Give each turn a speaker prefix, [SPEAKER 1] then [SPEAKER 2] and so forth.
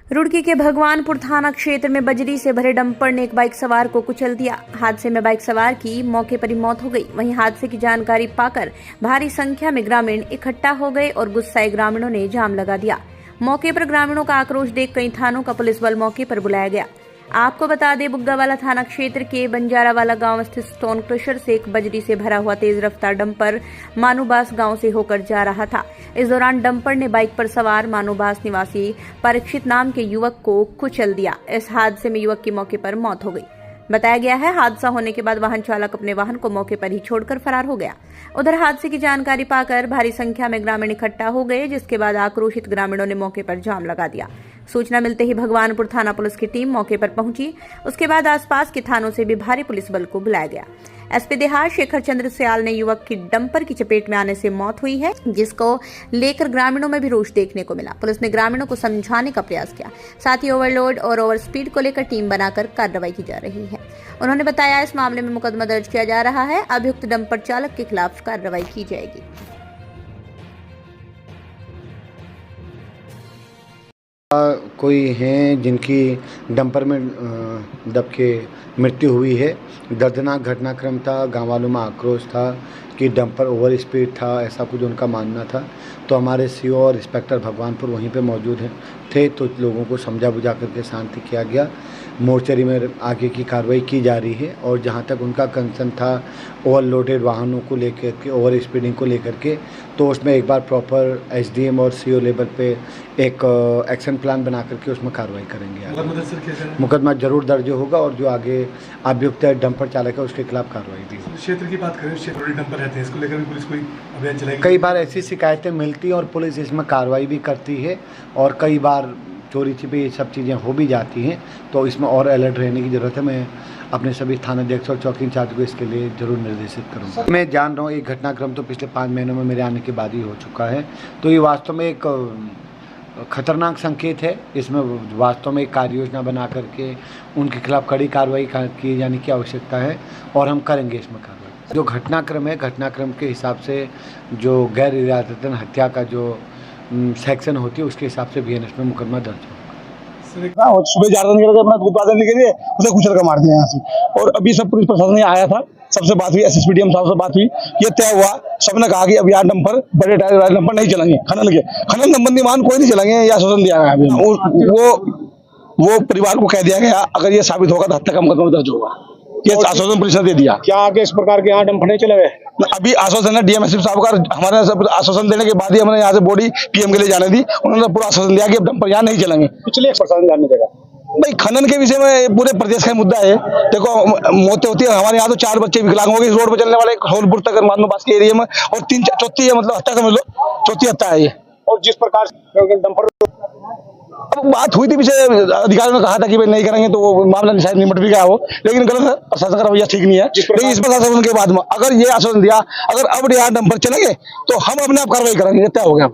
[SPEAKER 1] रुड़की के भगवानपुर थाना क्षेत्र में बजरी से भरे डंपर ने एक बाइक सवार को कुचल दिया। हादसे में बाइक सवार की मौके पर ही मौत हो गई। वहीं हादसे की जानकारी पाकर भारी संख्या में ग्रामीण इकट्ठा हो गए और गुस्साए ग्रामीणों ने जाम लगा दिया। मौके पर ग्रामीणों का आक्रोश देख कई थानों का पुलिस बल मौके पर बुलाया गया। आपको बता दें, बुग्गावाला थाना क्षेत्र के बंजारावाला गांव स्थित स्टोन क्रशर से एक बजरी से भरा हुआ तेज रफ्तार डंपर मानूबास गांव से होकर जा रहा था। इस दौरान डंपर ने बाइक पर सवार मानूबास निवासी परीक्षित नाम के युवक को कुचल दिया। इस हादसे में युवक की मौके पर मौत हो गई। बताया गया है, हादसा होने के बाद वाहन चालक अपने वाहन को मौके पर ही छोड़कर फरार हो गया। उधर हादसे की जानकारी पाकर भारी संख्या में ग्रामीण इकट्ठा हो गए, जिसके बाद आक्रोशित ग्रामीणों ने मौके पर जाम लगा दिया। सूचना मिलते ही भगवानपुर थाना पुलिस की टीम मौके पर पहुंची। उसके बाद आसपास के थानों से भी भारी पुलिस बल को बुलाया गया। एसपी देहात शेखर चंद्र सयाल ने युवक की डंपर की चपेट में आने से मौत हुई है, जिसको लेकर ग्रामीणों में भी रोष देखने को मिला। पुलिस ने ग्रामीणों को समझाने का प्रयास किया, साथ ही ओवरलोड और ओवर स्पीड को लेकर टीम बनाकर कार्रवाई की जा रही है। उन्होंने बताया, इस मामले में मुकदमा दर्ज किया जा रहा है। अभियुक्त डंपर चालक के खिलाफ कार्रवाई की जाएगी।
[SPEAKER 2] कोई हैं जिनकी डंपर में दब के मृत्यु हुई है। दर्दनाक घटनाक्रम था। गाँव वालों में आक्रोश था कि डंपर ओवर स्पीड था, ऐसा कुछ उनका मानना था। तो हमारे सीओ और इंस्पेक्टर भगवानपुर वहीं पे मौजूद थे, तो लोगों को समझा बुझा करके शांति किया गया। मोर्चरी में आगे की कार्रवाई की जा रही है। और जहाँ तक उनका कंसर्न था ओवरलोडेड वाहनों को लेकर के, ओवर स्पीडिंग को लेकर के, तो उसमें एक बार प्रॉपर एसडीएम और सीओ लेवल पे एक एक्शन प्लान बना करके उसमें कार्रवाई करेंगे। मुकदमा जरूर दर्ज होगा और जो आगे अभियुक्त डंपर चालक है उसके खिलाफ कार्रवाई की।
[SPEAKER 3] क्षेत्र की बात करें, क्षेत्र डंपर रहते हैं, इसको लेकर भी पुलिस कोई अभियान चलाएगी?
[SPEAKER 2] कई बार ऐसी शिकायतें मिलती हैं और पुलिस इसमें कार्रवाई भी करती है, और कई बार चोरी छिपी ये सब चीज़ें हो भी जाती हैं। तो इसमें और अलर्ट रहने की ज़रूरत है। मैं अपने सभी थानाध्यक्ष और चौकी इंचार्ज को इसके लिए जरूर निर्देशित करूँगा। मैं जान रहा हूँ ये घटनाक्रम तो पिछले 5 महीनों में मेरे आने के बाद ही हो चुका है। तो ये वास्तव में एक खतरनाक संकेत है। इसमें वास्तव में एक कार्य योजना बना करके उनके खिलाफ कड़ी कार्रवाई की जाने की आवश्यकता है, और हम करेंगे इसमें कार्रवाई। जो घटनाक्रम है, घटनाक्रम के हिसाब से जो गैर इरादतन हत्या का जो सेक्शन होती है उसके हिसाब से बीएनएस में मुकदमा दर्ज होगा।
[SPEAKER 4] सुबह 4 दिन के अपना दूध बांधने के लिए उसे कुचल कर मार दिया यहाँ से। और अभी सब पुलिस प्रशासन आया था, सबसे बात हुई, एसएसपीडीएम साहब से बात हुई, ये तय हुआ। सबने कहा कि अब यहाँ डंपर, बड़े टायर वाले डंपर नहीं चलेंगे। खनन संबंधी वाहन कोई नहीं चलेंगे, यह आश्वासन दिया गया अभी। वो परिवार को कह दिया गया, अगर ये साबित होगा तो हत्या का मुकदमा दर्ज होगा। ये आश्वासन पुलिस ने दे दिया।
[SPEAKER 5] क्या आगे इस प्रकार के यहाँ डंपर नहीं चले हुए?
[SPEAKER 4] अभी आश्वासन है डीएमएसपी साहब का। हमारे सब आश्वासन देने के बाद ही हमने यहाँ से बॉडी पीएम के लिए जाने दी। उन्होंने पूरा आश्वासन दिया कि अब डंपर यहाँ नहीं चलेंगे।
[SPEAKER 5] पिछले प्रशासन जाने देगा
[SPEAKER 4] भाई, खनन के विषय में पूरे प्रदेश का मुद्दा है। देखो, मौतें होती है। हमारे यहाँ तो 4 बच्चे विकलांग हो गए इस रोड पर चलने वाले, होलपुर तक मानूबास के एरिया में, और 3 चौथी है, मतलब हत्या समझ लो, चौथी हत्या है ये।
[SPEAKER 5] और जिस प्रकार से डंपर
[SPEAKER 4] अब बात हुई थी, पीछे अधिकारियों ने कहा था कि भाई नहीं करेंगे, तो वो मामला शायद निपट भी गया हो, लेकिन गलत है। प्रशासन का रवैया ठीक नहीं है। लेकिन इस प्रशासन के बाद में अगर ये आश्वासन दिया, अगर अब यहाँ डंपर चलेंगे तो हम अपने आप कार्रवाई करेंगे। तय हो गया।